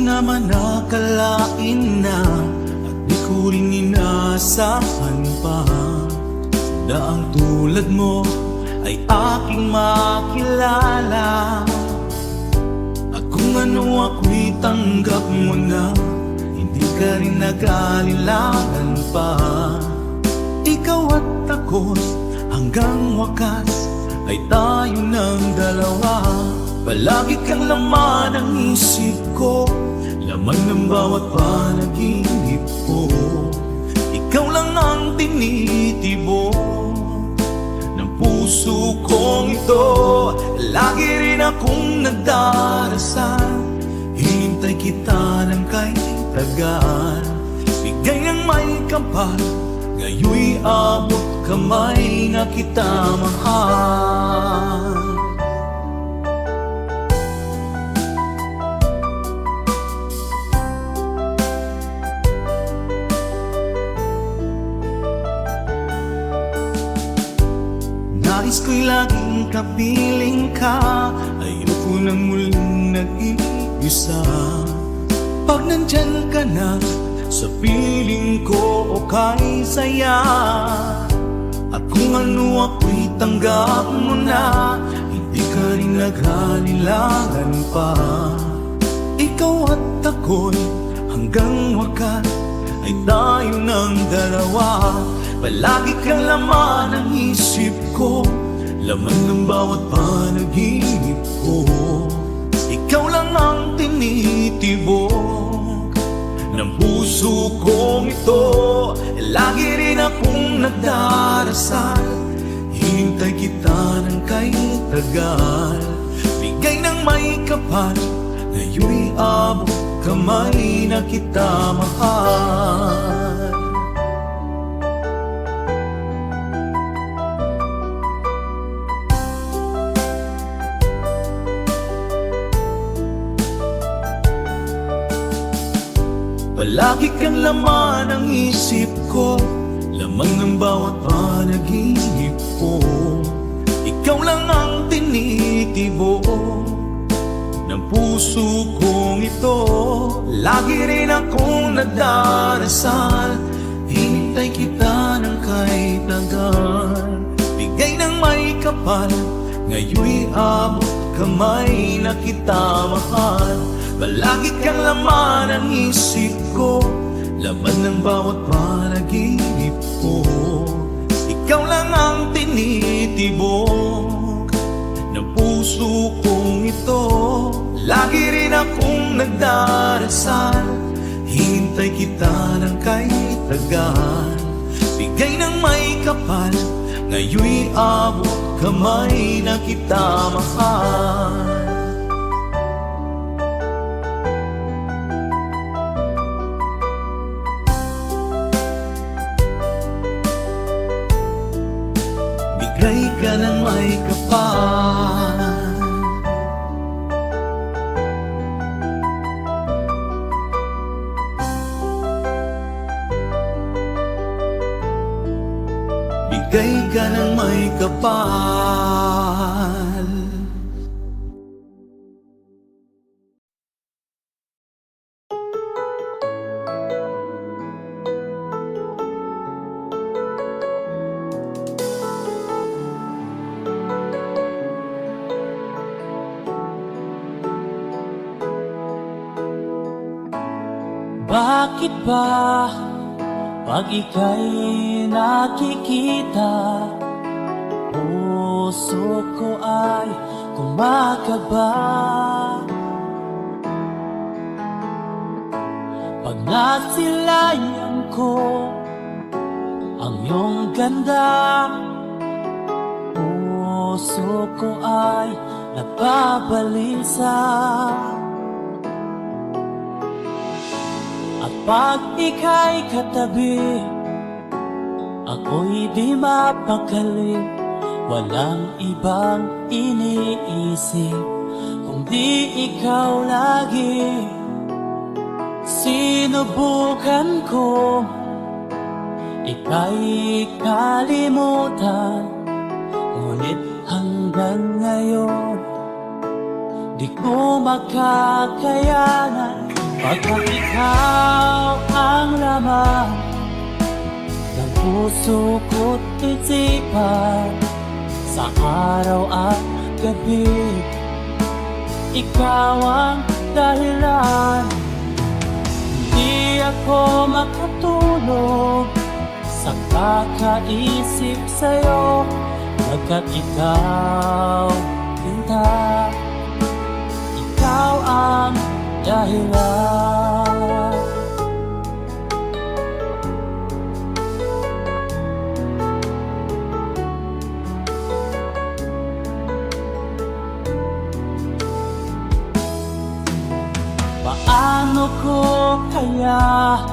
naman akalain na at di ko rin inaasahan pa na ang tulad mo ay aking makilala. At kung ano ako'y tanggap mo na, hindi ka rin nag-alilangan pa. Ikaw at ako'y hanggang wakas ay tayo ng dalawa. Palagi kang laman ng isip ko, laman ng bawat panaginip ko. Ikaw lang ang tinitibok ng puso kong ito. Lagi rin akong nagdarasal, hinintay kita ng kay tagal. Bigay ng may kapal, ngayoy abot kamay na kita mahal. Nais ko'y laging kapiling ka, ayoko nang muling nag-iisa. Pag nandyan ka na, sa piling ko okay saya. At kung ano ako'y tanggap mo na, hindi ka rin naghalilangan pa. Ikaw at ako'y hanggang wakas ay tayo ng dalawa. Palagi kang laman ng isip ko, laman ng bawat panaginip ko. Ikaw lang ang tinitibok ng puso kong ito. Lagi rin akong nagdarasal, hinintay kita ng kay tagal. Bigay ng may kapal, ngayoy abot kamay na kita mahal. Palagi kang laman ng isip ko, laman ng bawat panaginip ko. Ikaw lang ang tinitibok ng puso kong ito. Lagi rin akong nagdarasal, hinintay kita ng kay tagal. Bigay ng may kapal, ngayoy abot kamay na kita mahal. Palagi kang laman ng isip ko, laman ng bawat panaginip ko. Ikaw lang ang tinitibok ng puso kong ito. Lagi rin akong nagdarasal, hintay kita ng kay tagal. Bigay ng may kapal, ngayoy abot kamay na kita mahal. Bigay ka ng may kapal, bigay ka ng may kapal. Bakit ba pag ika'y nakikita, puso ko ay kumakaba? Pag nasilayan ko ang iyong ganda, puso ko ay nababalisa. At pag ika'y katabi, ako'y di mapakali. Walang ibang iniisip kundi ikaw lagi. Sinubukan ko ika'y kalimutan, ngunit hanggang ngayon di ko makakayanan. Pagkat ikaw ang laman ng puso ko't isipan, sa araw at gabi, ikaw ang dahilan. Hindi ako makatulog sa kakaisip sa'yo, pagkat ikaw, Linda, ikaw ang dahilan. Paano ko kaya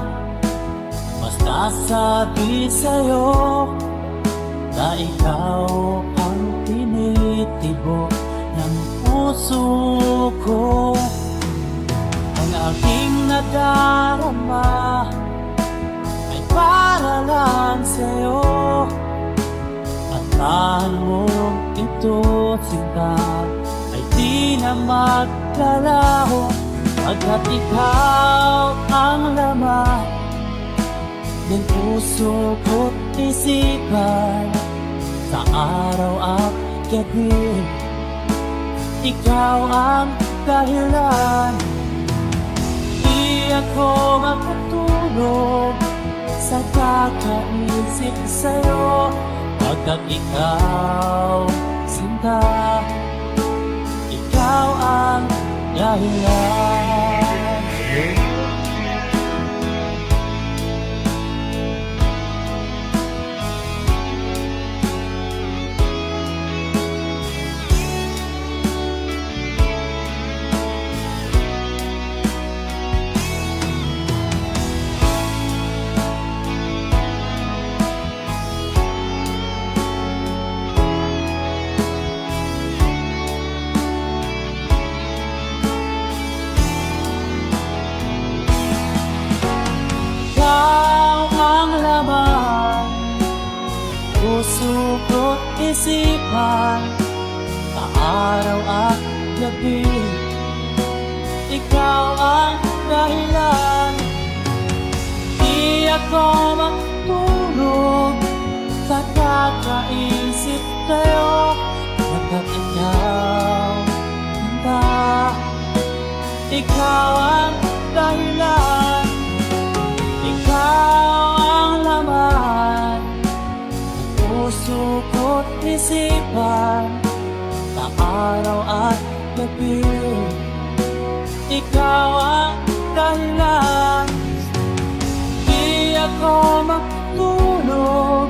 masasabi sa'yo na ikaw ang tinitibok ng puso ko? Ang aking nadarama ay para lang sa'yo, at tahan mo ito, sinta, ay di na maglalaho. Pagkat ikaw ang laman ng puso ko't isipan, sa araw at gabi, ikaw ang dahilan. Di ako makatulog sa kakaisip sa'yo, pagkat ikaw, sinta, ikaw ang dahilan. Puso ko't isipan, sa araw at gabi, ikaw ang dahilan. Di ako matulog sa kakaisip sa'yo, pagkat ikaw, Linda, ikaw ang dahilan. Ikaw ang laman puso ko't isipan, sa araw at gabi, ikaw ang dahilan. Di ako matulog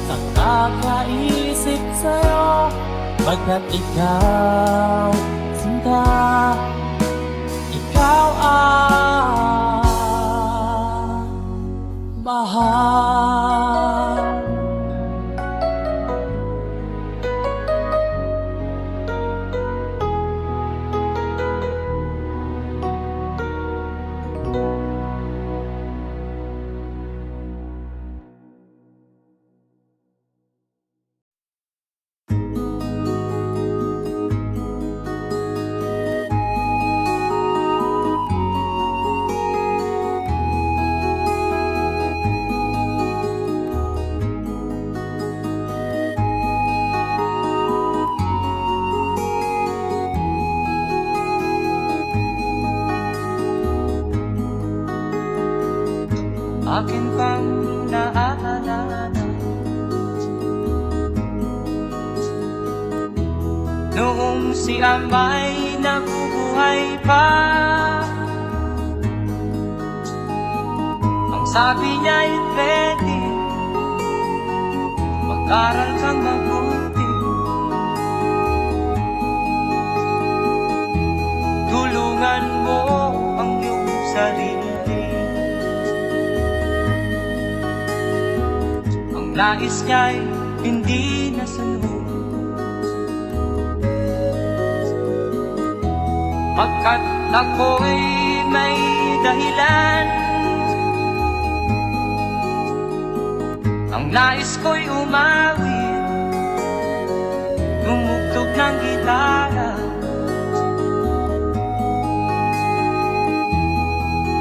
sa kakaisip sa'yo, pagkat ikaw, sinta, ikaw ang mahal. Akin pang naaalala noong si Amay nabubuhay pa, ang sabi niya'y pwede mag-aral kang mabuti, tulungan mo ang iyong sarili. Nais niya'y hindi nasunod, pagkat ako'y may dahilan. Ang nais ko'y umawit, tumugtog ng gitara,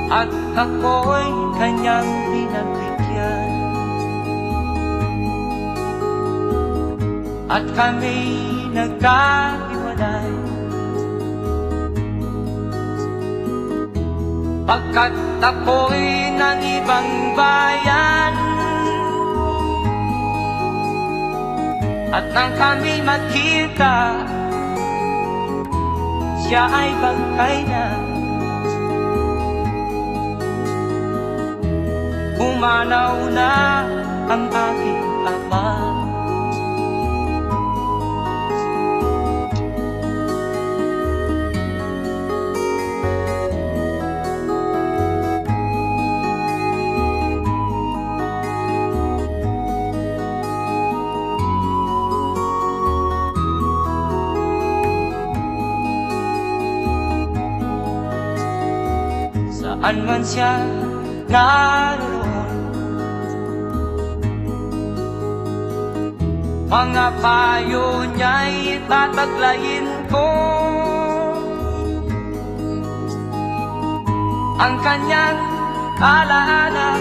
at ako'y kanyang pinagbigyan. At kami nagkahiwalay, pagkat ako'y ng ibang bayan. At nang kami magkita, siya ay bangkay na. Pumanaw na ang aking ama. Saan man siya naroon, mga payo niya'y tataglayin ko. Ang kanyang alaala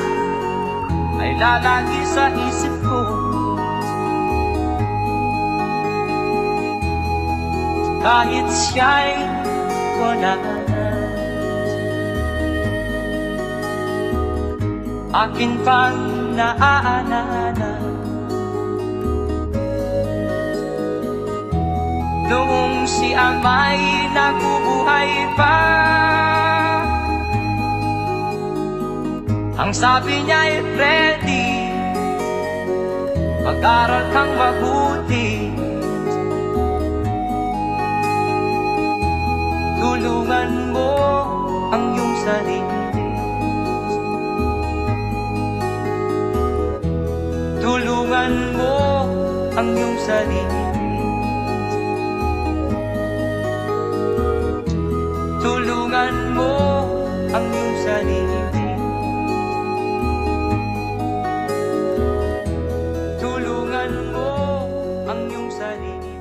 ay lalagi sa isip ko. Kahit siya'y wala na, akin pang naaalala noong si ama'y nabubuhay pa. Ang sabi niya'y Freddy, mag-aral kang mabuti, tulungan mo ang iyong sarili. Tulungan mo ang iyong sarili. Tulungan mo ang iyong sarili. Tulungan mo ang iyong sarili.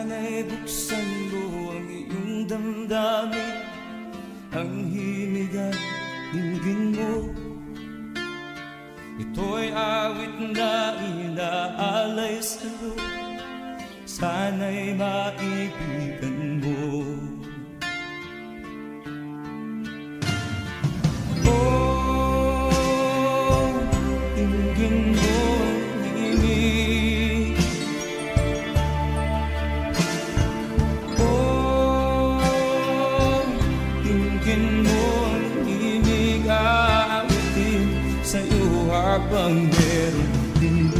Sana'y buksan mo ang iyong damdamin, ang himig at dinggin mo. Ito'y awit na inaalay sa'yo, sana'y maibigan mo. Oh, dinggin mo ang himig. Oh, dinggin mo ang himig, aawitin sa'yo habang meron din.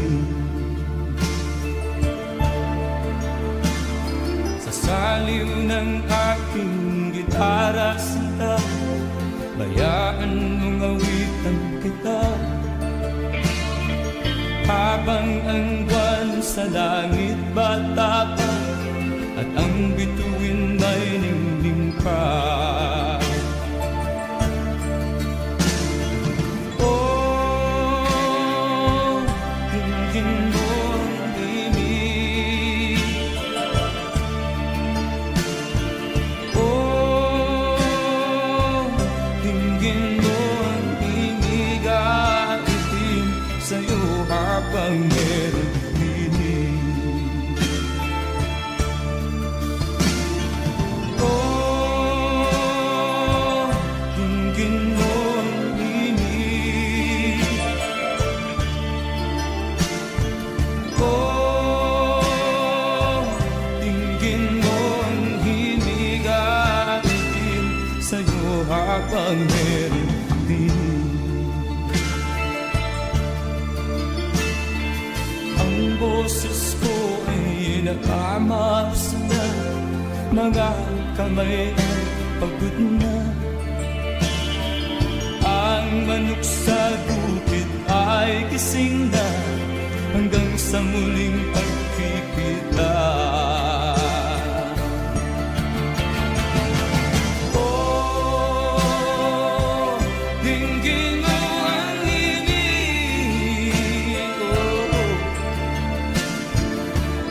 Sa saliw ng aking gitara sinta, bayaan mong awitan kita, habang ang buwan sa langit bata pa, at ang bituin ay ningning pa. Habang meron dinig. Oh, dinggin mo ang himig. Oh, dinggin mo ang himig, aawitin sa'yo habang meron dinig. Ang boses ko ay nakamaas na, mga kamay ay pagod na. Ang manok sa bukid ay gising na, hanggang sa muling pagkikita. Oh, dinggin mo ang himig.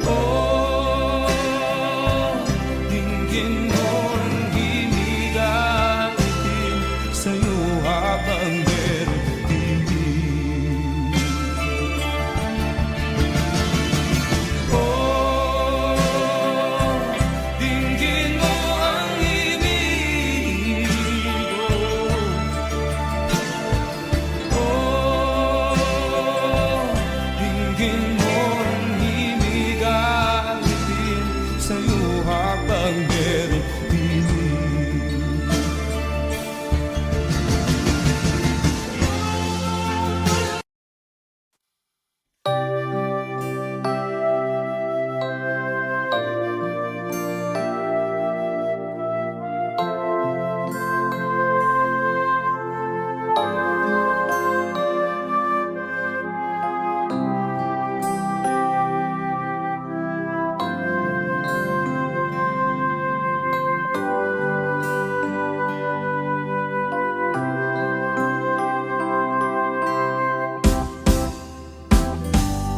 Oh, dinggin mo ang himig, aawitin sa'yo habang meron dinig. Oh, dinggin mo ang himig. Oh, dinggin mo ang himig, aawitin sa'yo habang meron dinig.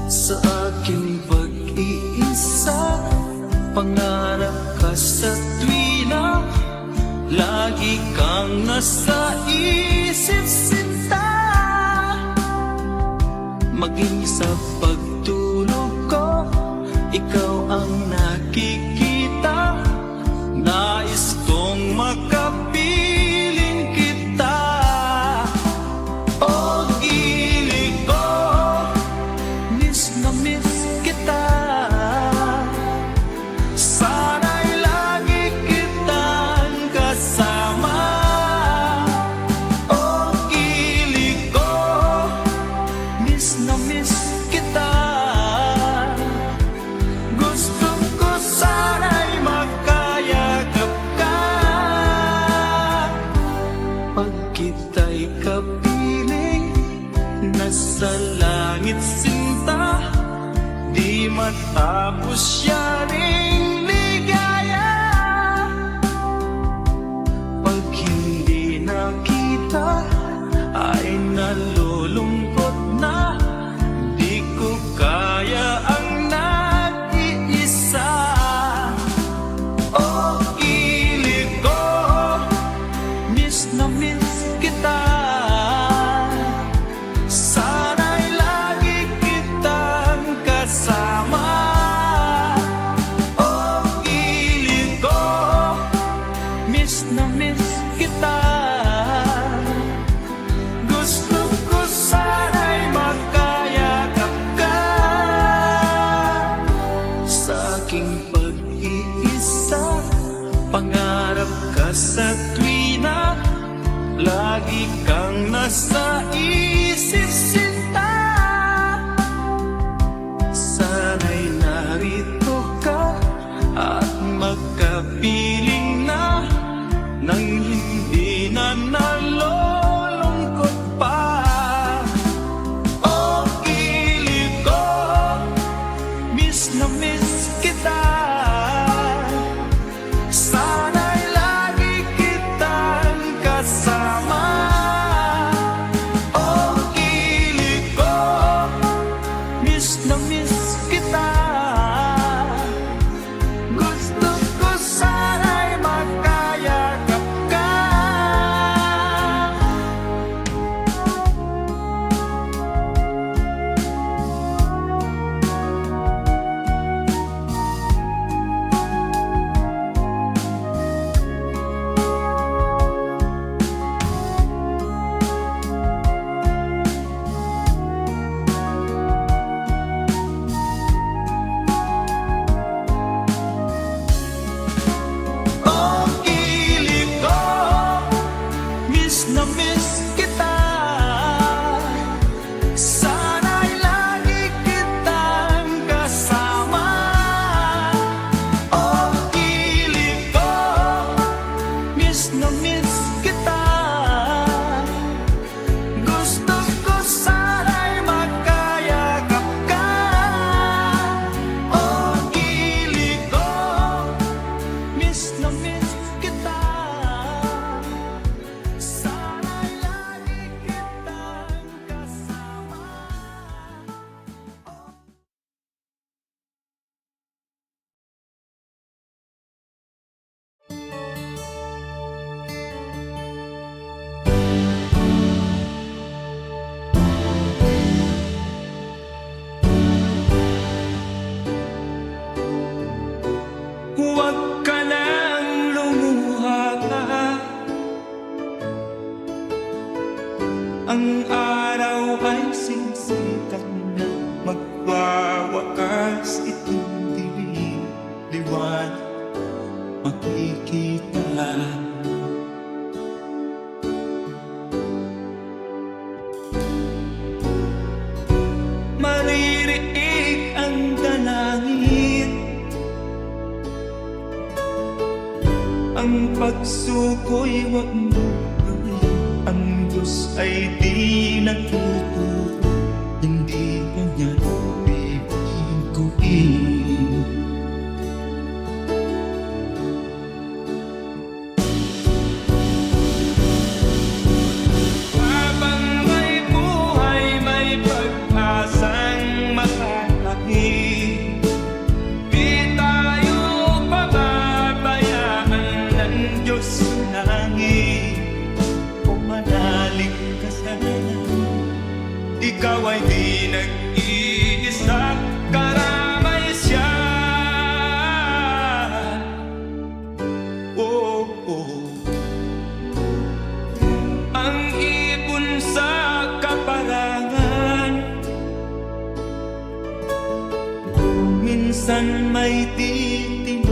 Sa aking pag-iisa, pangarap ka sa tuwina, lagi kang nasa isip sinta. Maging sa pagtulog ko, ikaw ang nakikita. Nais kong makapiling kita. O gilig ko, miss na miss kita. Sana'y lagi kitang kasama. O gilig ko, miss na miss kita. Gusto ko sana'y makayakap ka. Pag kita'y kapiling, nasa langit sinta, di matapos yaring ligaya. Pag hindi nakita, ay nalulungkot na, di ko kaya ang nag-iisa. na miss kita. Gusto ko sana'y makayakap ka sa aking pag-iisa. Pangarap ka sa tuwina, lagi kang nasa isip sinta. Sana'y narito ka at magkapiling na nang hindi na nalulungkot pa. Oh, kilig ko, miss na miss kita. Sana'y lagi kitang kasama. Oh, kilig ko, miss na miss kita. Gusto ko sana'y makayakap ka. Oh, kilig ko, miss na miss kita. Sana'y lagi kitang kasama. Oh, kilig ko, miss na miss kita. Gusto ko sana'y makayakap ka. Oh, kilig ko, miss na miss kita. Sana'y lagi kitang kasama. Huwag ka nang lumuha. Ang araw ay sisikat na, magwawakas itong dilim. Liwanag makikita. Maririnig ang dalangin, ang pagsuko'y huwag mo gawin. Ang Diyos ay di natuturo, hindi mo niya bibiguin. Habang may buhay, may pag-asang makalaki. Di tayo pababayaan ng Diyos sa langit. Kung manalig ka sana, ikaw ay di nag-iisa, karamay siya. Oh, oh. Ang ibon sa kaparangan, minsan may titinitan.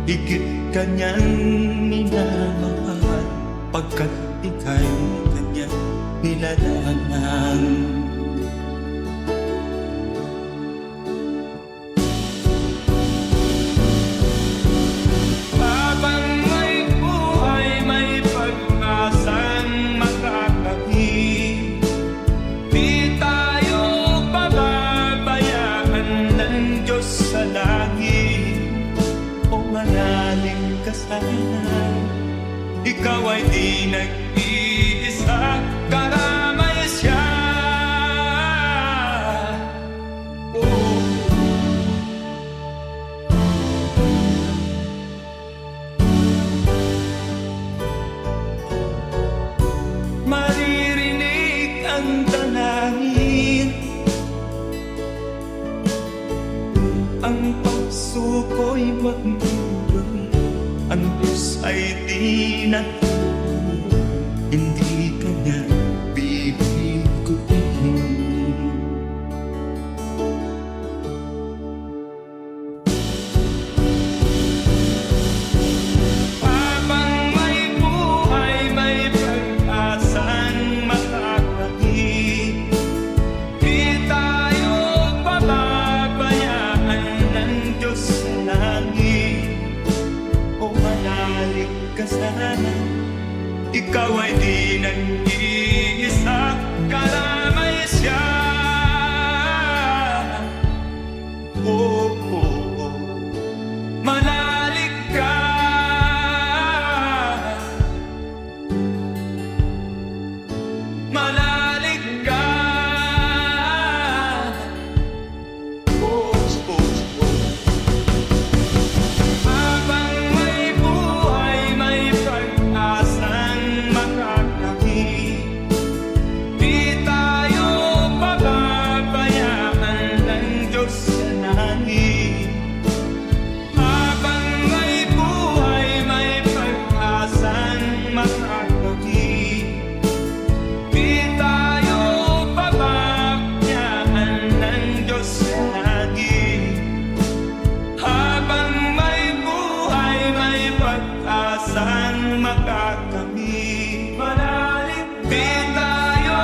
Higit kanyang minamahal, pagkat ika'y kanyang nilalangan. Habang may buhay, may pag-asang makakakit. Di tayo pababayaan ng Diyos sa langit. O manalig ka sana, ikaw ay di nag-iisa, karamay siya. Oh. Maririnig ang dalangin, ang pagsuko'y huwag mo gawin. Ang Diyos ay di na hindi ka na bibiguin. Habang may buhay, may pag-asang makakakit. Di tayo pababayaan ng Diyos sa langit. O manalig ka sana, ikaw ay di nag-iisa, kalamay siya. Oh, oh, oh. Manalig ka, manalig ka. Oh, oh, oh. Habang may buhay, may pag-asang makakamit. Di tayo pababayaan ng Diyos sa langit. Habang may buhay, may pag-asang makakamit. Di tayo pababayaan ng Diyos sa langit. Habang may buhay, may pag-asang makakamit. Manalig di tayo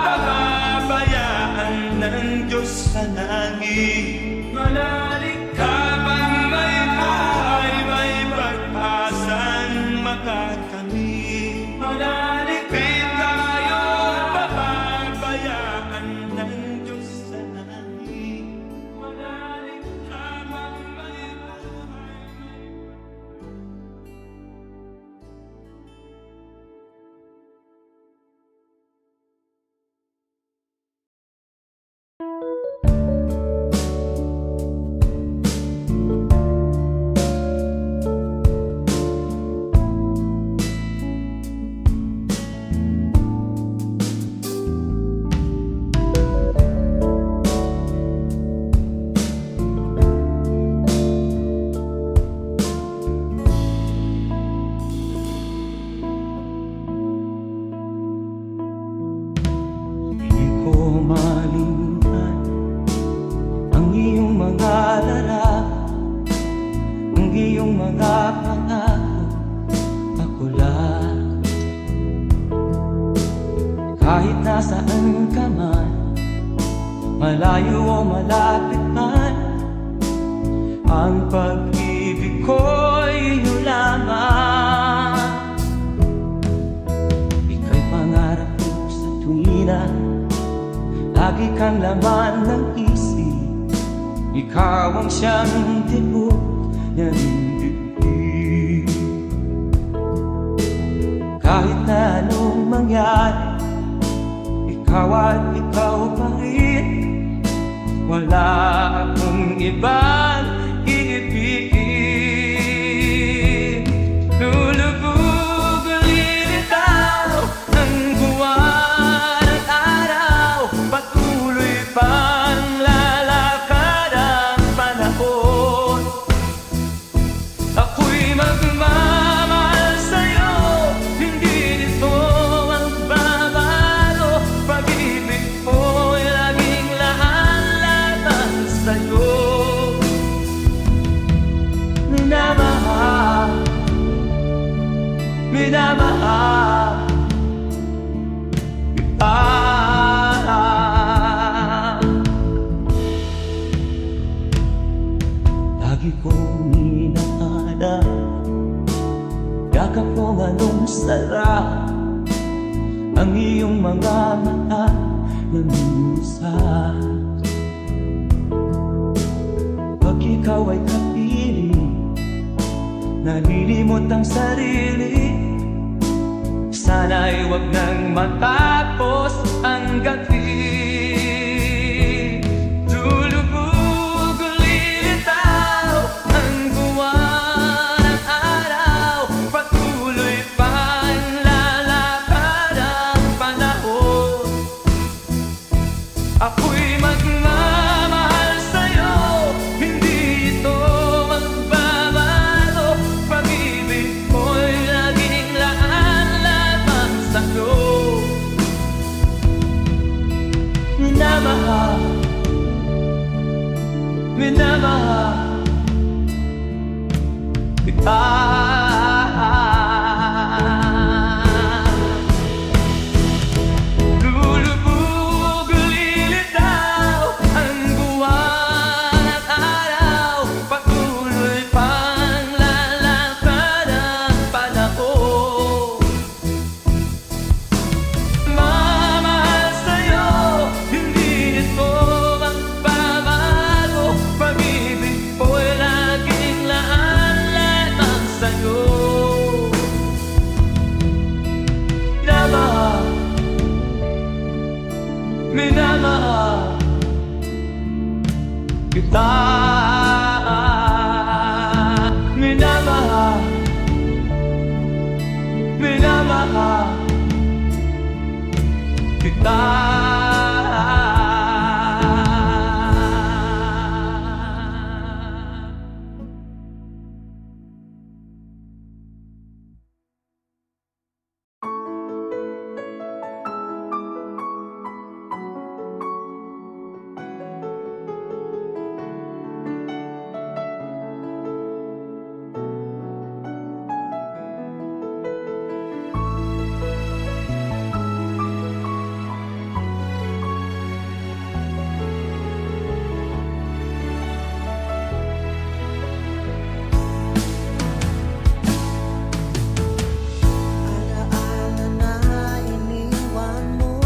pababayaan ng Diyos sa langit. Manalig habang may buhay, may pag-asang makakamit. Manalig di tayo pababayaan ng Diyos sa langit. Manalig habang may buhay, Hindi ko malimutan ang iyong mga larawan, ang iyong mga pangako, ako lang. Kahit nasaan ka man, malayo o malapit man, ang pag-ibig ko'y iyo lamang. Ika'y pangarap ko sa tuwina, lagi kang laman ng isip. Ikaw ang siyang tibok ng dibdib. Kahit na anong mangyari, ikaw at ikaw pa rin. Wala akong ibang iibigin. Lulubog lilitaw ang buwan at araw, patuloy pang lalakad ang panahon. Ako'y magmamahal sa'yo, hindi nito magbabago. Pag-ibig ko'y laging lahat-laban sa'yo. Minamahal, minamahal kita. Lagi kong inaalala, yakap kong anong sarap, ang iyong mga mata na minsan. Pag ikaw ay kapiling, nalilimot ang sarili. Sana'y wag nang matapos ang gabi. Lulubog lilitaw ang buwan at araw, patuloy pang lalakad ang panahon. Ako'y magmamahal sa'yo, hindi ito magbabago. Pag-ibig ko'y kita. Alaala na iniwan mo.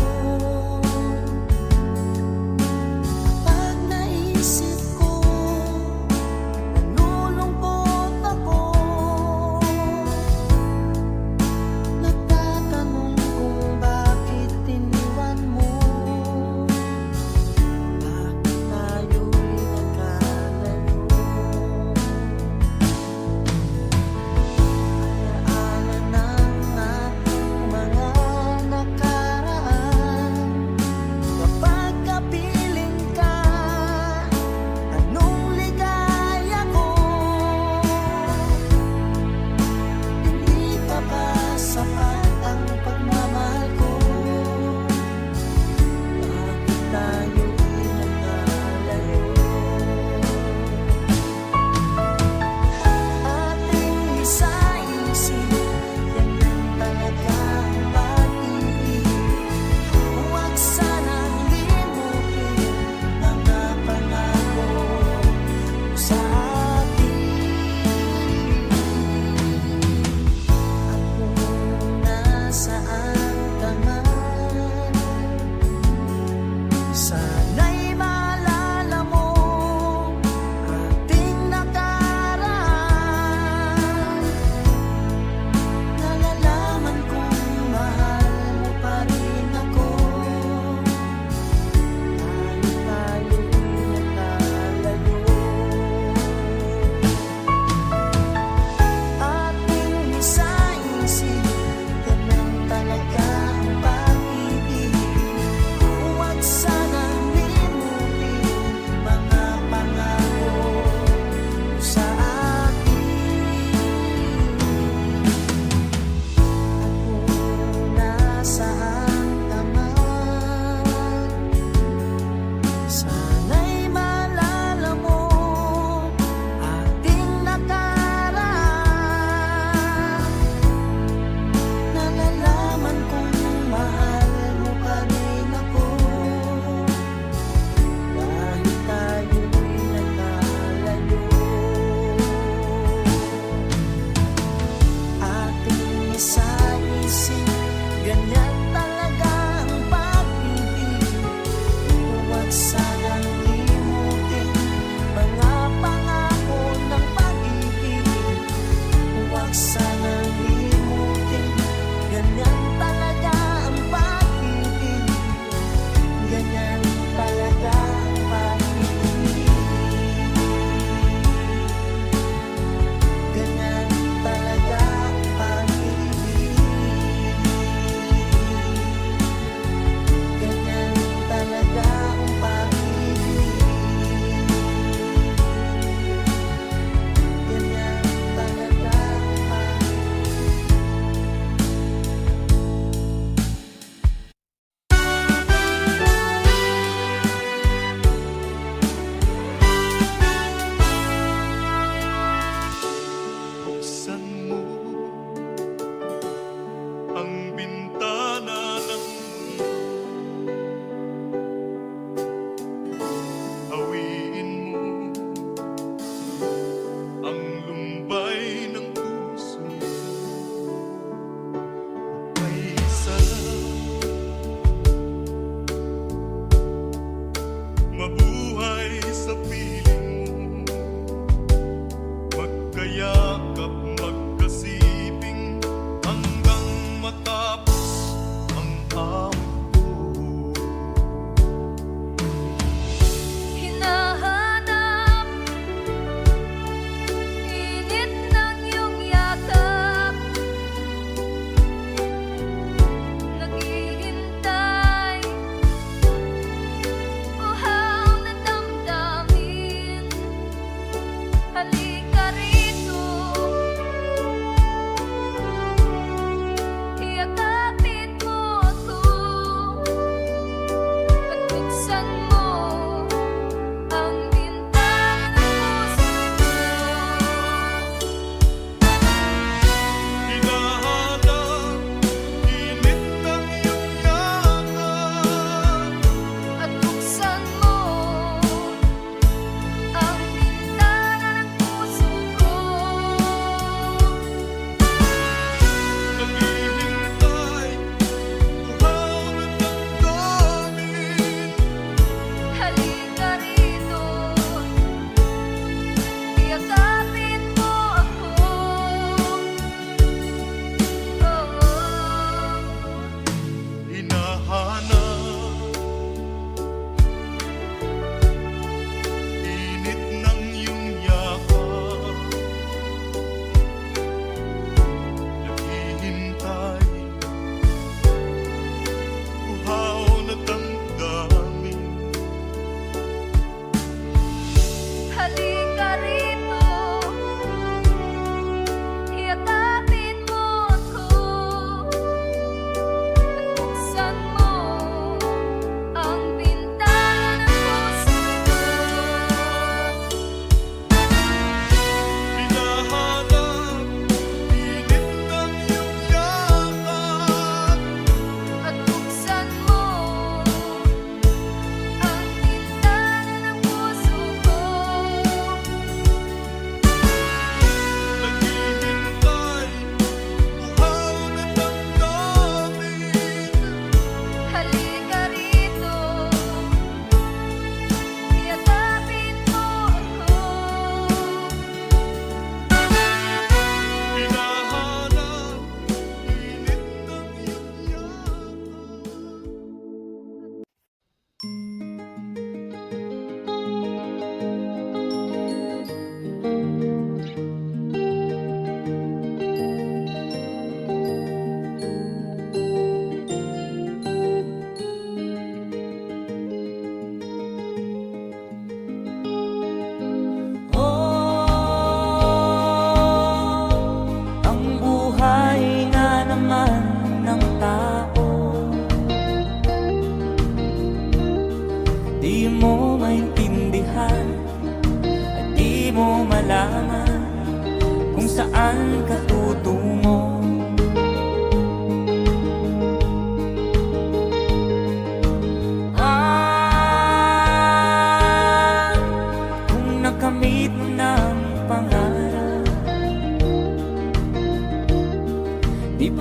Pag naisip ko, nalulungkot ako. Nagtatanong kung bakit iniwan mo. Bakit tayo'y nagkalayo? Alaala ng ating mga nakaraan. Kapag kapiling ka, anong ligaya ko? Hindi pa ba sapat ang pagmamahal ko? Bakit tayo'y nagkalayo? Ating isa-isip, ganyan talaga ang pag-ibig. Huwag sanang limutin mga pangako mo sa akin. At kung nasaan ka man, sana'y maalala mo ating nakaraan. Nalalaman kong mahal mo pa rin ako. Kahit tayo'y nagkalayo. Ating isa-isip, ganyan talaga ang pag-ibig. Huwag sanang limutin mga pangako mo sa akin. At kung nasaan ka man, sana'y maalala mo ating nakaraan. Nalalaman kong mahal mo pa rin ako. Kahit tayo'y nagkalayo. Ating isa-isip, ganyan talaga ang pag-ibig. Huwag sanang limutin mga pangako ng pag-ibig. Huwag sanang limutin, ganyan talaga ang pag-ibig. Ganyan talaga ang pag-ibig. Ganyan talaga ang pag-ibig.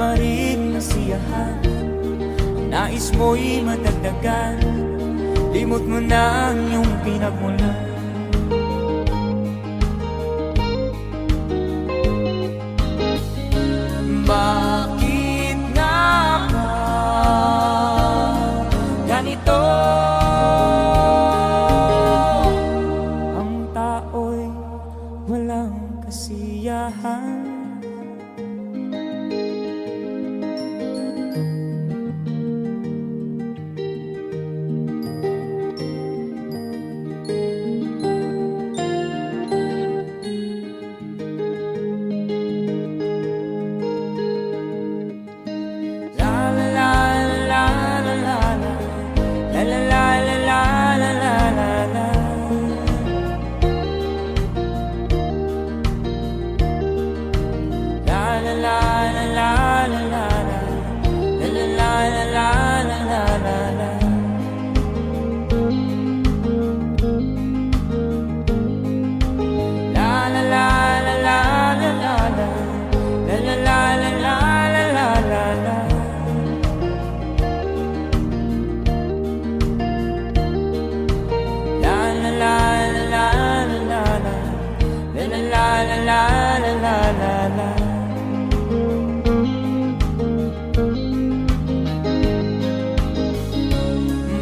maaaring masiyahan, nais mo'y madagdagan, limot mo na ang iyong pinagmulan. Bakit nga ba ganito? Ang tao'y walang kasiyahan.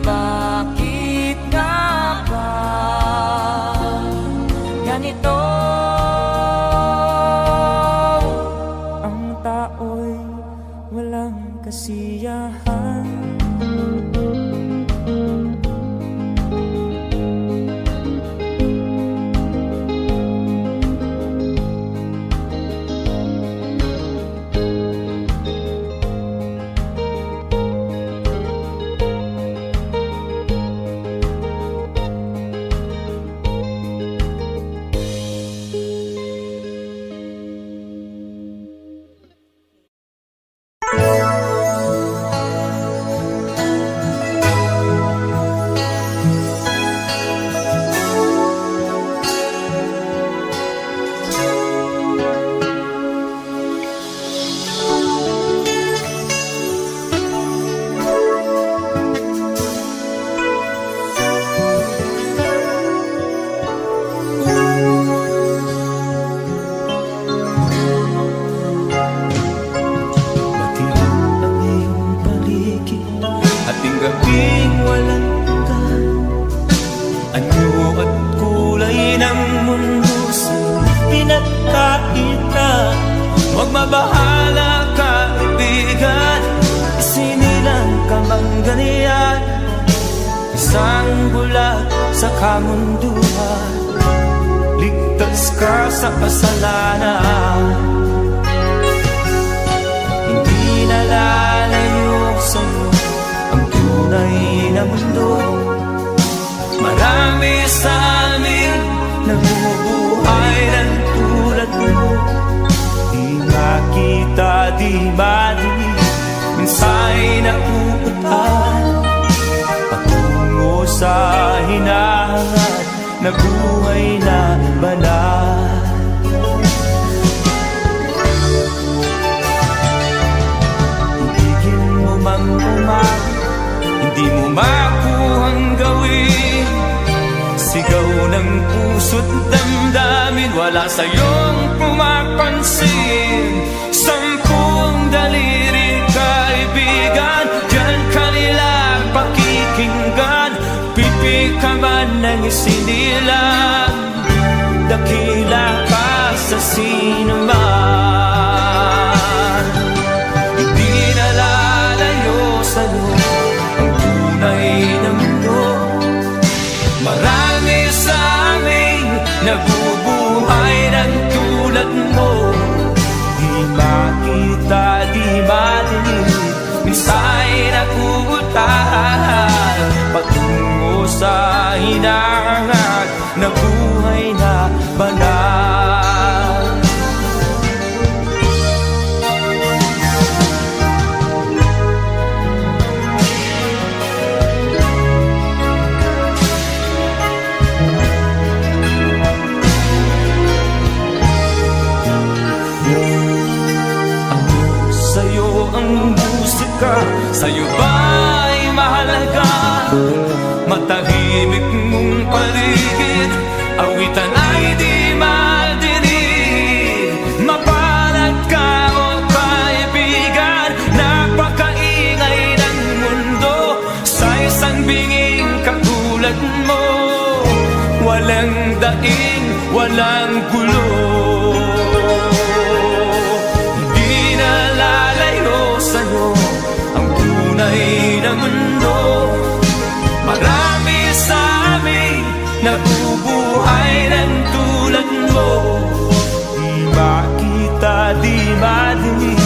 Bakit nga ba ganito? Ang tao'y walang kasiyahan. Gabing walang ka, anyo at kulay ng mundo sa pinagkakita. Huwag mabahala kaibigan, isinilang ka mang ganyan, isang bulag sa kamunduhan, ligtas ka sa kasalanan. Hindi nalalayo sa'yo ang tunay na mundo. Marami sa amin namumuhay ng tulad mo. Di makita, di madinig, minsa'y napupuntahan patungo sa hinahangat na buhay na banal. Ibigin mo mang umagi, hindi mo makuhang gawin. Sigaw ng puso't damdamin, wala sa'yong pumapansin. Sampung daliri kaibigan, diyan kanila pakikinggan. Pipi ka man ng isinilang, dakila ka sa sinuman. Hindi nalalayo sa'yo ang tunay na mundo. Marami sa amin nabubuhay ng tulad mo. Di makita, di madinig, minsa'y nakuutahan patungo sa hinahangat na buhay na banal. Sa'yo ang musika? Sa'yo ba'y mahalaga? Matahimik mong paligid, awitan ay di madinig. Mapalad ka o kaibigan, napakaingay ng mundo. Sa isang binging katulad mo, walang daing, walang gulo. Hindi na lalayo sa'yo ang tunay na mundo. Marami sa amin nabubuhay ng tulad mo. Di makita, di madinig,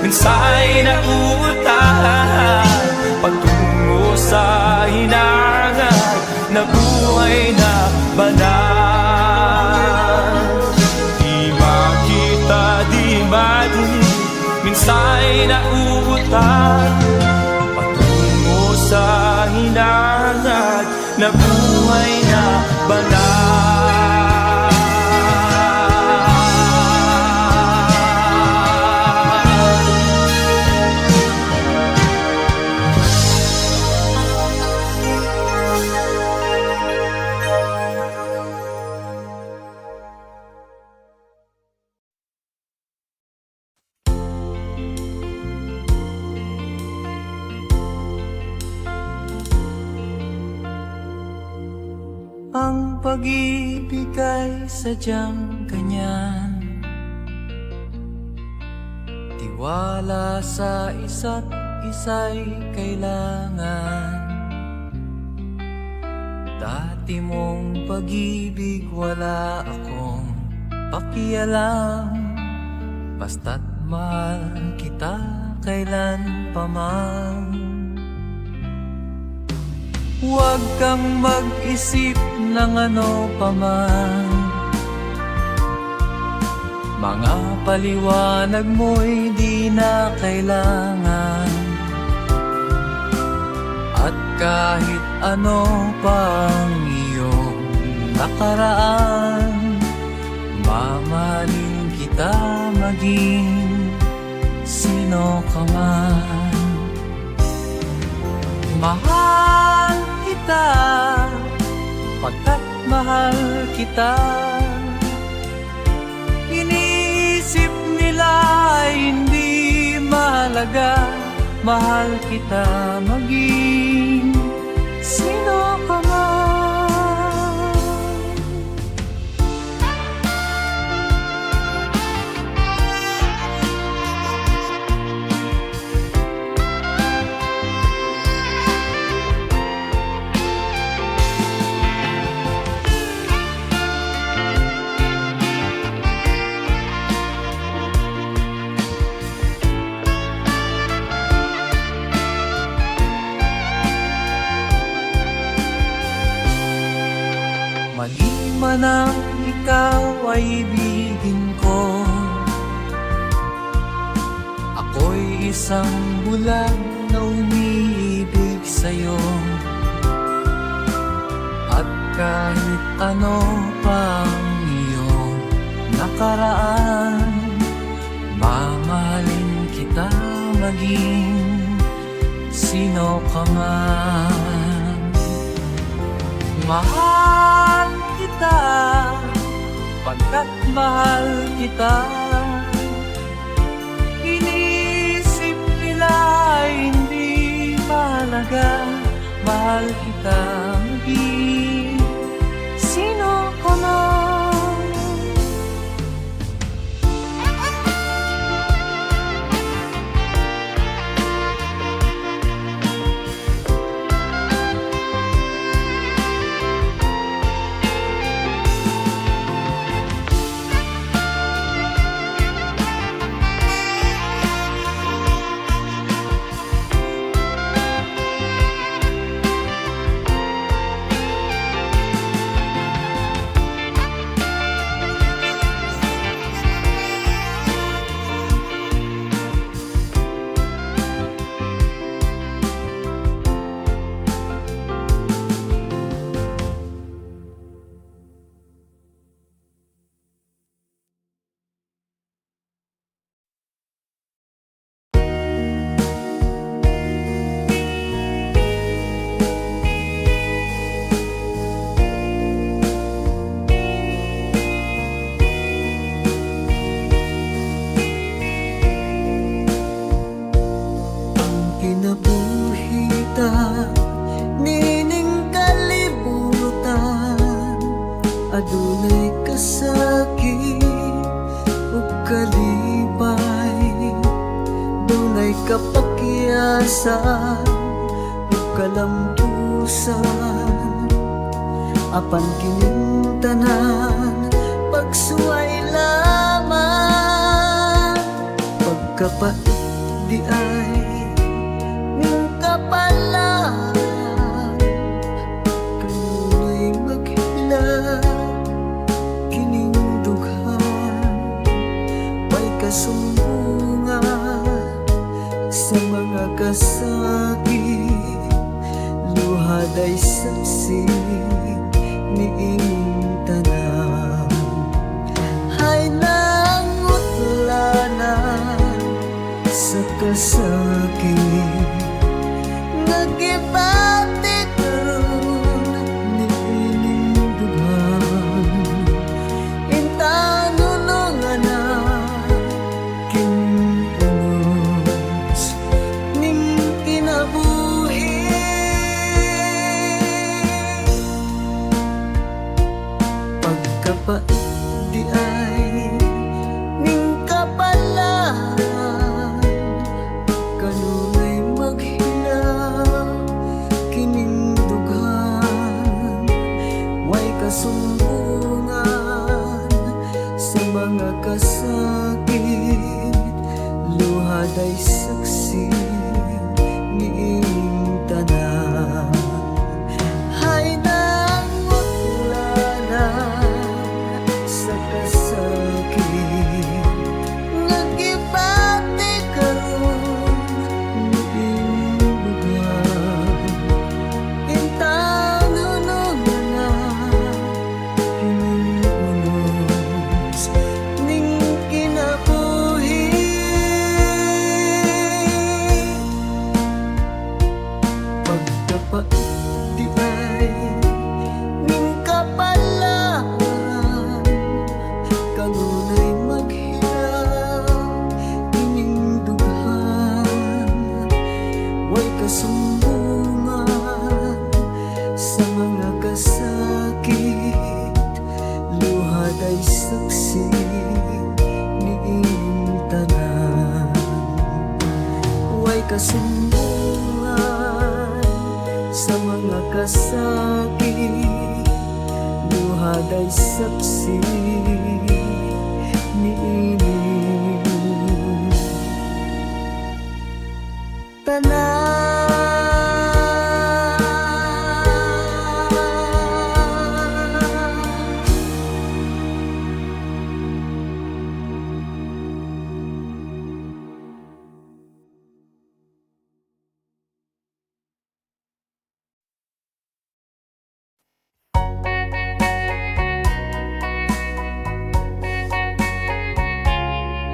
minsa'y nauutahan patungo sa hinangan na buhay na banal. Di makita, di madinig, minsa'y nauutahan patungo sa hinangan na buhay na banal. Ang pag-ibig ay sadyang ganyan, tiwala sa isa't isa'y kailangan. Dati mong pag-ibig wala akong pakialam, basta't mahal kita kailan pa man. Huwag kang mag-isip ng ano pa man, mga paliwanag mo'y di na kailangan. At kahit ano pang iyong nakaraan, mamahalin kita maging sino ka man. Mahal kita, pagkat mahal kita. Iniisip nila hindi mahalaga, mahal kita maging sino ka man. Mali man ang ikaw ay ibigin ko, ako'y isang bulag na umiibig sa'yo. At kahit ano pang iyong nakaraan, mamahalin kita maging sino ka man. Mahal kita, pagkat mahal kita. Inisip nila hindi mahalaga, mahal kita maging sino ka man. may kapakyasan ug kalampusan, apan kining tanan pagsuway lamang. Pagkapait di ay ning kapalan, kanunay maghila kining dughan. May kasumbungan sa mga kasakit, luhad ay saksi niing tanan. Hay nangutlanan sa kasakit, nagibati karon niining dughan. Intanunungan na kinunos ning kinabuhi. Pagkapait di ay ning kapalan, kanunay maghila kining dughan. Way kasumbungan sa mga kasakit, luhad ay saksi niing tanan. Hay nangutlanan sa kasakit, nagibati karon niing dughan. Intanunungan na kining unos ning kinabuhi. Pagkapait di ay ning kapalan, kanunay maghila kining dughan. Way kasumbungan sa mga kasakit, luhad ay saksi niing tanan. Way kasumbungan sa mga kasakit, luhad ay saksi niing tanan.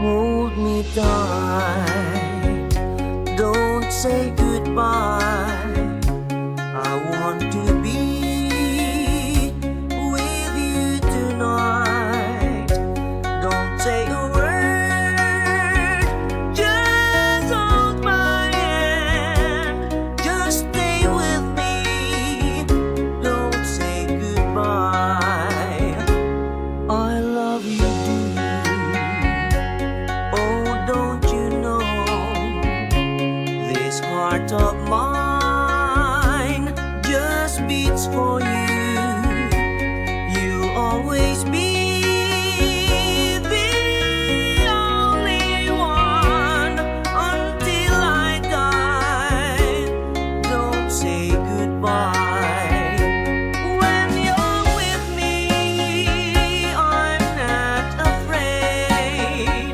Hold me tight, don't say goodbye. I want to be with you tonight. Don't say a word, just hold my hand. Just stay with me, don't say goodbye. I love you, oh, don't you know, this heart of mine just beats for you. You'll always be the only one until I die. Don't say goodbye. When you're with me, I'm not afraid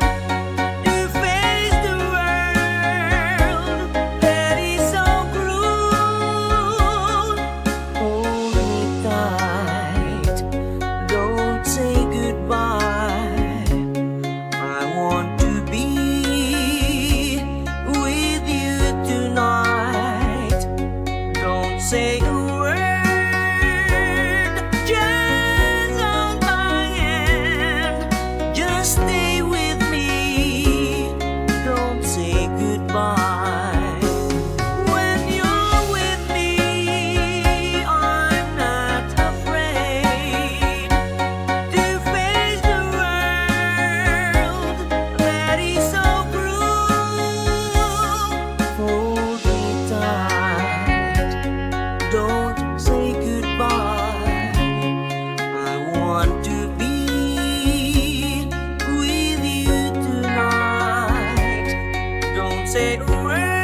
to face the world that is so cruel. Hold me tight, don't say away.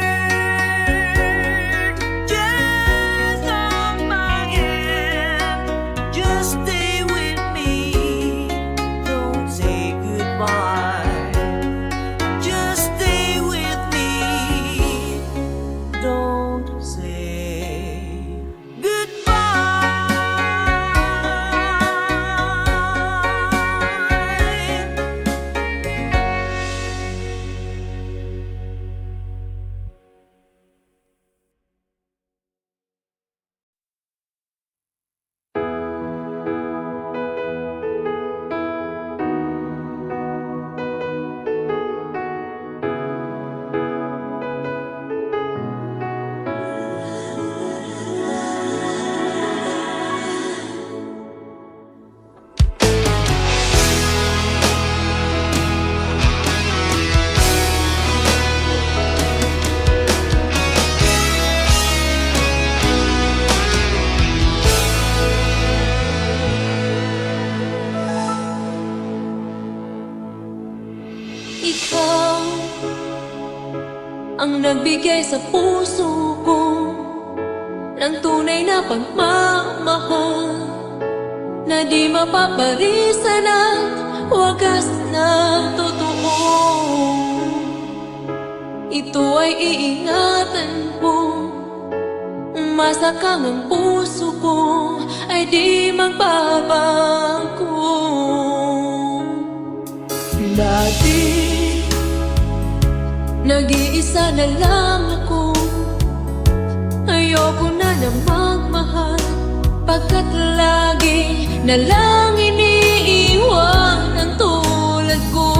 Just hold my hand, just stay with me. Don't say goodbye. Just stay with me. Don't say goodbye. Ikaw ang nagbigay sa puso ko ng tunay na pagmamahal na di mapaparisan at wagas na totoo. Ito ay iingatan ko, masakang ang puso ko ay di magbabago. Dati nag-iisa na lang ako, ayoko na na magmahal, pagkat lagi na lang iniiwan ang tulad ko.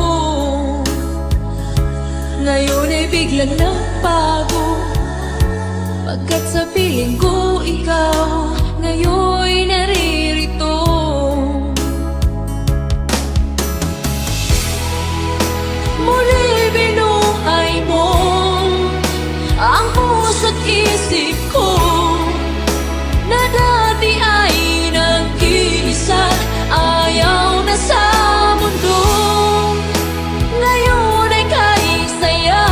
Ngayon ay biglang nagbago, pagkat sa piling ko ikaw ngayon'y naririto. Muli binuhay mo ang puso't isip ko na dati ay nag-iisa, ayaw na sa mundo. Ngayon ay kahit saya,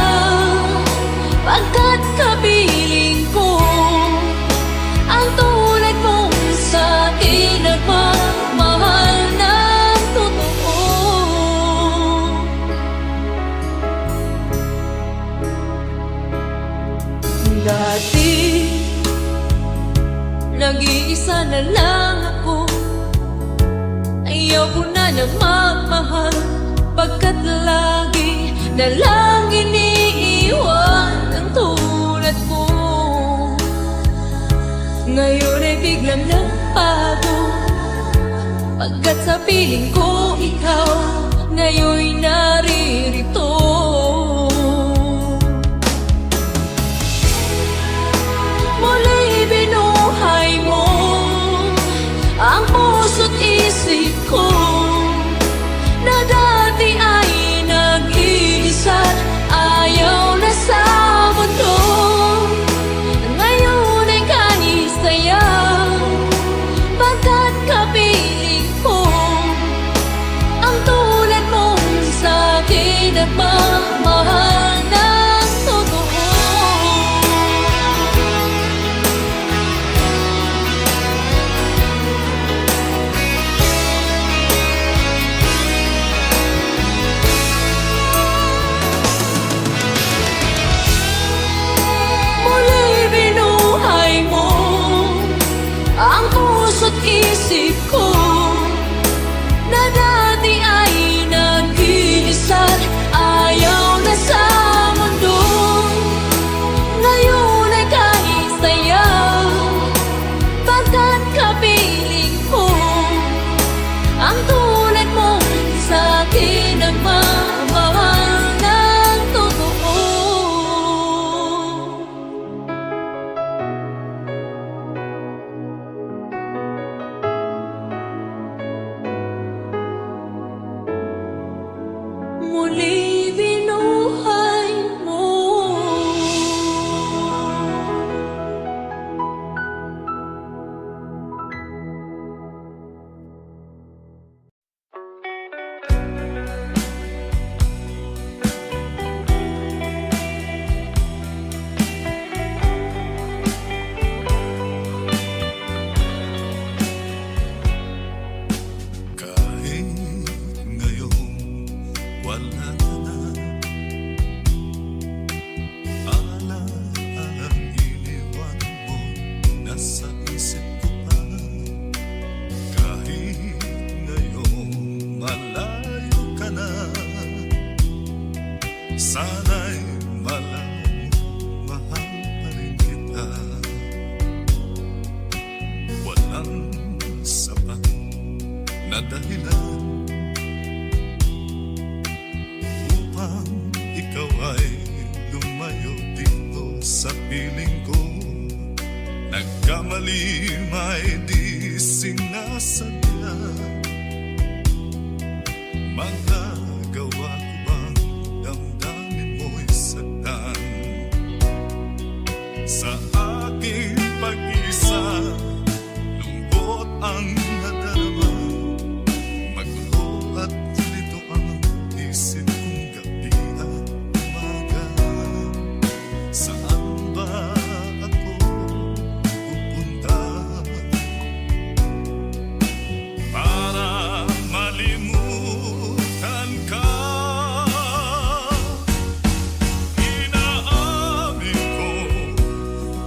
pagkat kapiling ko ang tulad mong sa'kin nagmamahal ng totoo. Dati nag-iisa na lang ako, ayaw ko na na magmahal, pagkat lagi na lang iniiwan ang tulad ko. Ngayon ay biglang nagbago, pagkat sa piling ko ikaw ngayon'y naririto. Muli binuhay mo ang puso't isip ko na dati ay nag-iisa, ayaw na sa mundo. Ngayon ay kahit saya, pagkat kapiling ko ang tulad mong sa'kin nagmamahal ng totoo. Muli binuhay mo ang puso't isip ko na dati ay nag-iisa, ayaw na sa mundo. Ngayon ay kahit saya, pagkat kapiling ko ang tulad mong sa'kin nagmamahal ng totoo. dito sa piling ko. Nagkamali may di sinasadya. Magagawa ko bang damdamin mo'y saktan? Sa aking pag-isa, lungkot ang nadarama. Magulo at lito ang isip kong gabi at umaga. Saan ba ako pupunta para malimutan ka? Inaamin ko,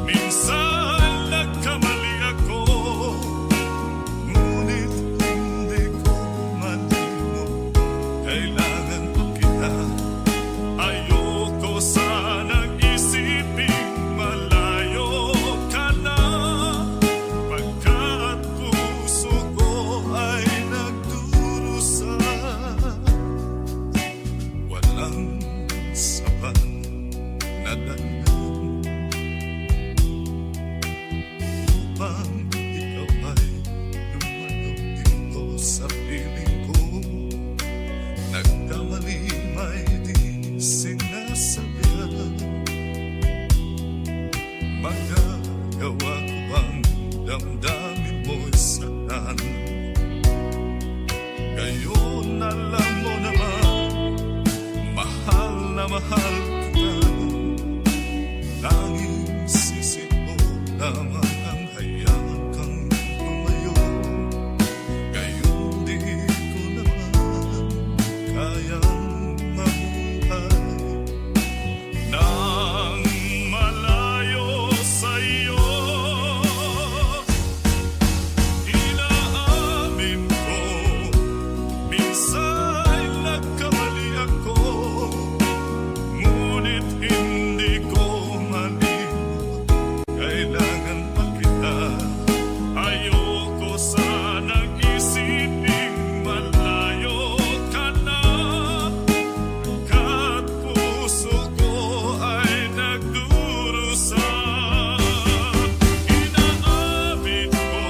minsan nagkamali ako, ngunit hindi ko malimot. Kailangan pa kita. Ayoko sanang isiping malayo ka na, pagkat puso ko ay nagdurusa. Walang sapat na dahilan upang ikaw ay lumalaw dito sa piling ko. Nagkamali may di sinasabihan. Magagawa ko bang damdamin mo'y saktan? Ngayon alam mo naman, mahal na mahal kita. Tanging sisi mo lamang ang hayaan kang lumayo. Ngayon di ko naman kayang mabuhay nang malayo sa'yo. Inaamin ko, minsan nagkamali ako, ngunit hindi ko malimot. Kailangan pa kita. Ayoko sanang isiping malayo ka na, pagkat puso ko ay nagdurusa. Inaamin ko,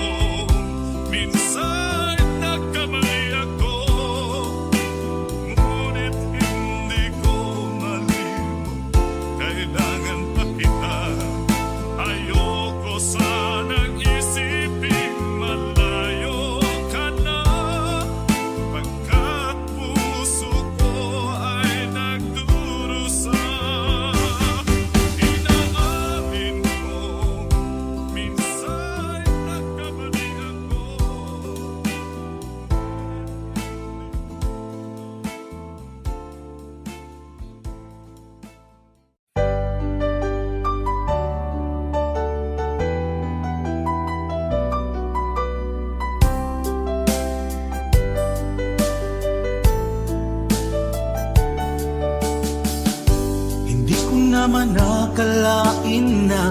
minsan nagkamali ako, ngunit hindi ko malimot. Kailangan pa kita. Ayoko sanang isiping malayo ka na, pagkat puso ko ay nagdurusa. Inaamin ko, minsan nagkamali ako. Hindi ko naman nakalain na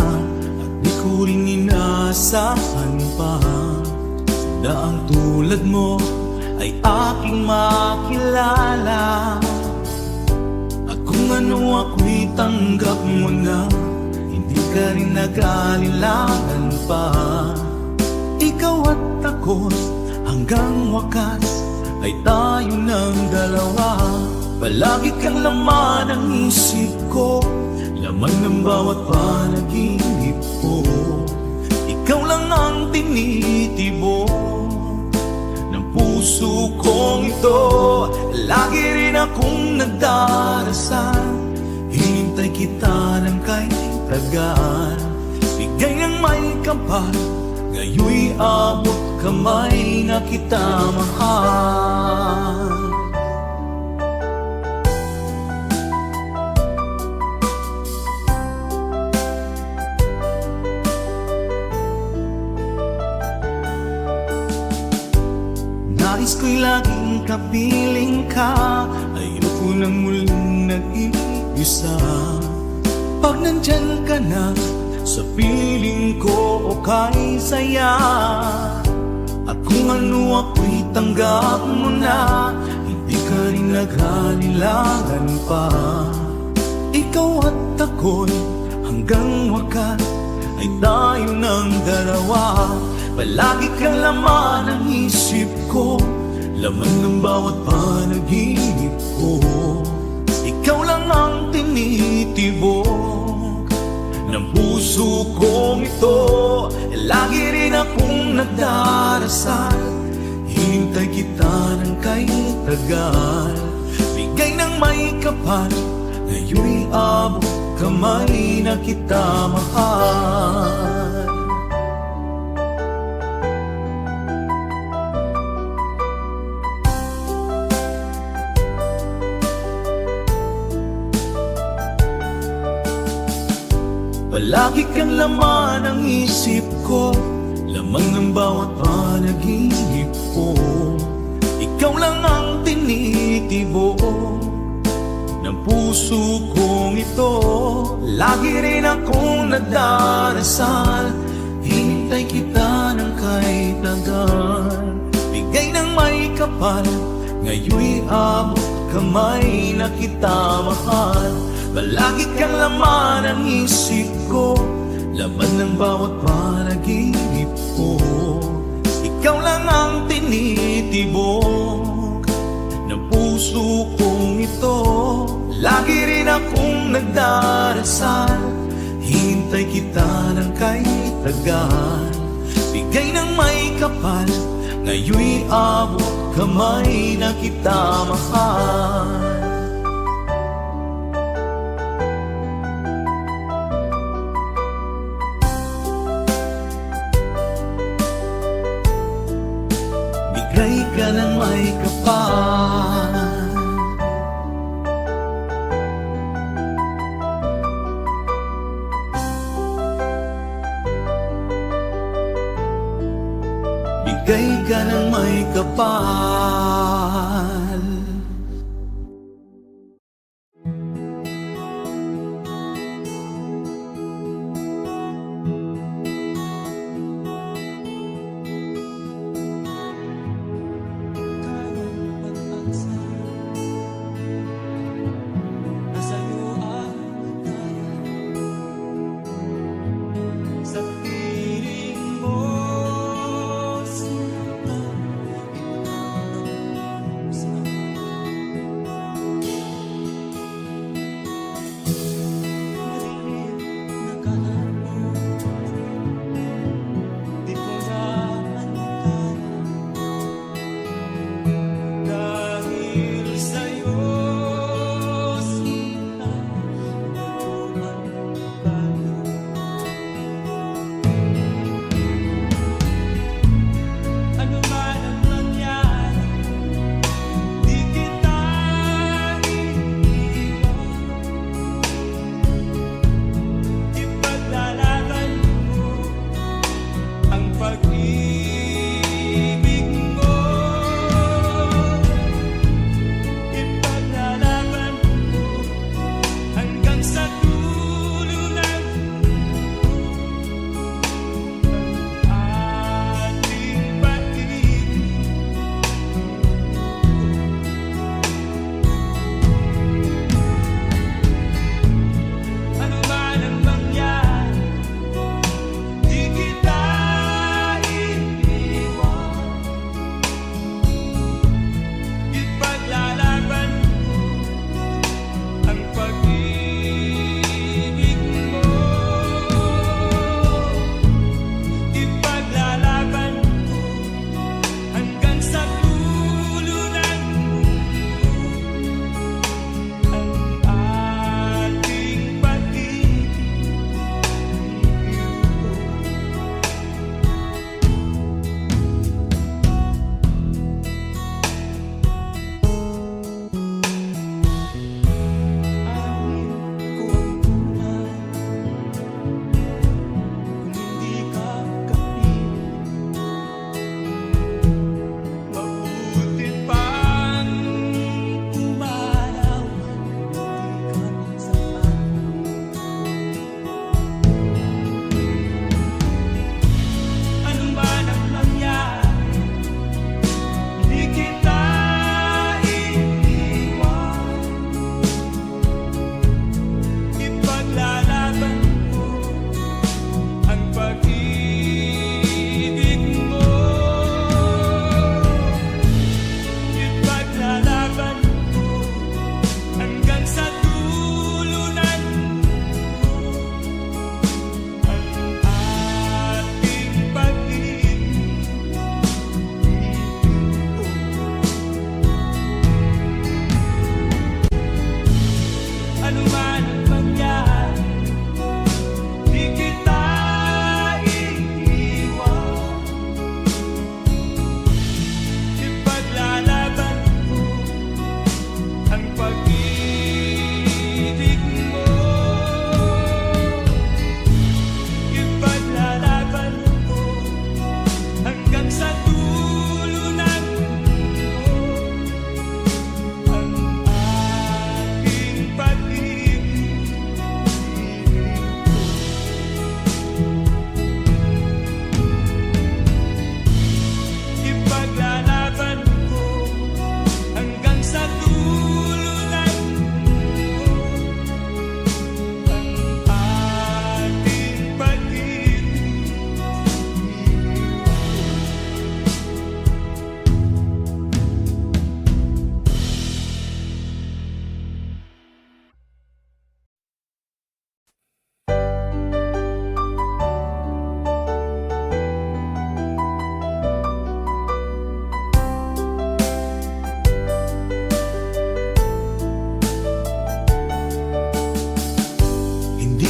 at di ko rin inaasahan pa daang tulad mo ay aking makilala. At kung ano ako'y tanggap mo na, hindi ka rin nag-alinlangan pa. Ikaw at ako hanggang wakas ay tayo ng dalawa. Palagi kang laman ng isip ko, laman ng bawat panaginip ko. Ikaw lang ang tinitibo ng puso kong ito. Lagi rin akong nagdarasal, hinintay kita ng kay tagal. Bigay ng may kapal, ngayoy abot kamay na kita mahal. Nais ko'y laging kapiling ka, ayoko nang muling nag-iisa. Pag nandyan ka na sa piling ko, okay saya. At kung ano ako'y tanggap mo na, hindi ka rin naghalilangan pa. Ikaw at ako'y hanggang wakas ay tayo ng dalawa. Palagi kang laman ng isip ko, laman ng bawat panaginip ko. Ikaw lang ang tinitibok ng puso kong ito. Lagi rin akong nagdarasal, hintay kita ng kay tagal. Bigay ng may kapal, ngayon'y abot kamay na kita mahal. Palagi kang laman ng isip ko, lamang ng bawat panaginip ko. Ikaw lang ang tinitibok ng puso kong ito. Lagi rin akong nagdarasal, hintay kita ng kay tagal. Bigay ng may kapal, ngayon'y abot kamay na kita mahal. Palagi kang laman ng isip ko, laman ng bawat panaginip ko. Ikaw lang ang tinitibok ng puso kong ito. Lagi rin akong nagdarasal, hintay kita ng kay tagal. Bigay ng may kapal, ngayon'y abot kamay na kita mahal. Bigay ka ng may kapal, bigay ka ng may kapal. Sa piling mo, sinta, ikaw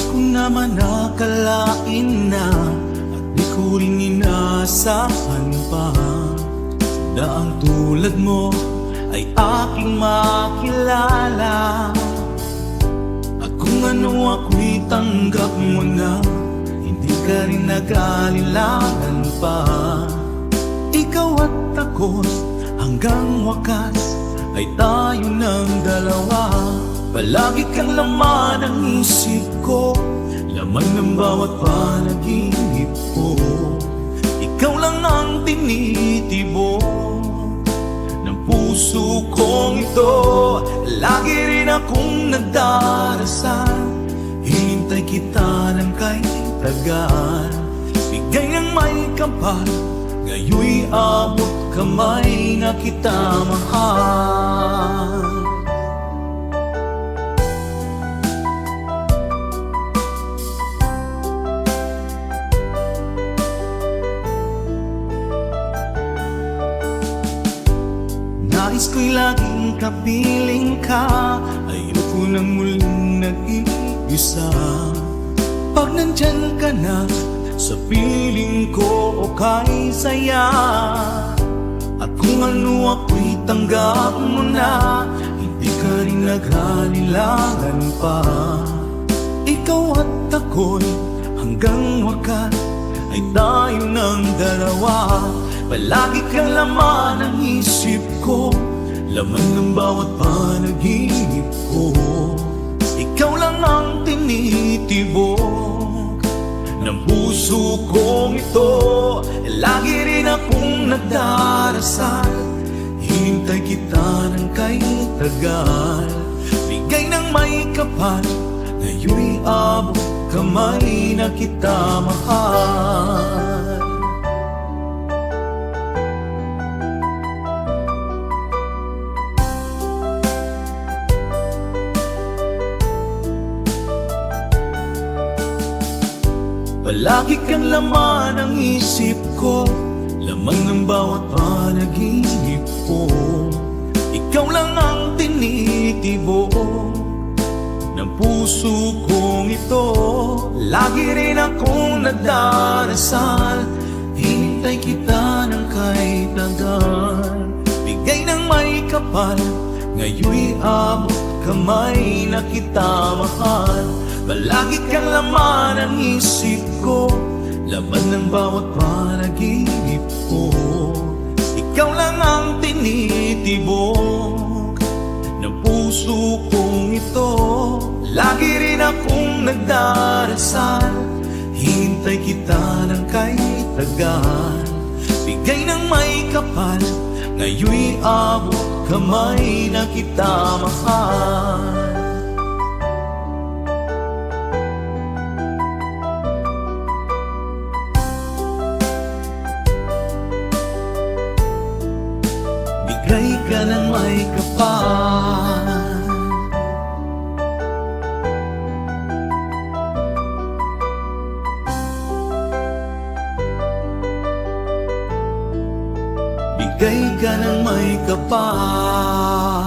ko naman akalain na at di ko rin inaasahan pa na ang tulad mo ay aking makilala. At kung ano ako'y tanggap mo na, hindi ka rin nag-alilangan pa. Ikaw at ako hanggang wakas ay tayo ng dalawa. Palagi kang laman ng isip ko, laman ng bawat panaginip ko. Ikaw lang ang tinitibok ng puso kong ito. Lagi rin akong nagdarasal, hinintay kita ng kay tagal. Bigay ng may kapal, ngayoy abot kamay na kita mahal. Nais ko'y laging kapiling ka, ayoko nang muling nag-iisa. Pag nandyan ka na, sa piling ko okay saya. At kung ano ako'y tanggap mo na, hindi ka rin naghalilangan pa. Ikaw at ako'y hanggang wakas ay tayo ng dalawa. Palagi kang laman ng isip ko, laman ng bawat panaginip ko. Ikaw lang ang tinitibok ng puso kong ito. Lagi rin akong nagdarasal, hinintay kita ng kay tagal. Bigay ng may kapal, ngayoy abot kamay na kita mahal. Palagi kang laman ng isip ko, laman ng bawat panaginip ko. Ikaw lang ang tinitibok ng puso kong ito. Lagi rin akong nagdarasal, hinintay kita ng kay tagal. Bigay ng may kapal, ngayoy abot kamay na kita mahal. Palagi kang laman ng isip ko, laman ng bawat panaginip ko. Ikaw lang ang tinitibok ng puso kong ito. Lagi rin akong nagdarasal, hintay kita ng kay tagal. Bigay ng may kapal, ngayoy abot kamay na kita mahal. Bigay ka ng may kapal, bigay ka ng may kapal.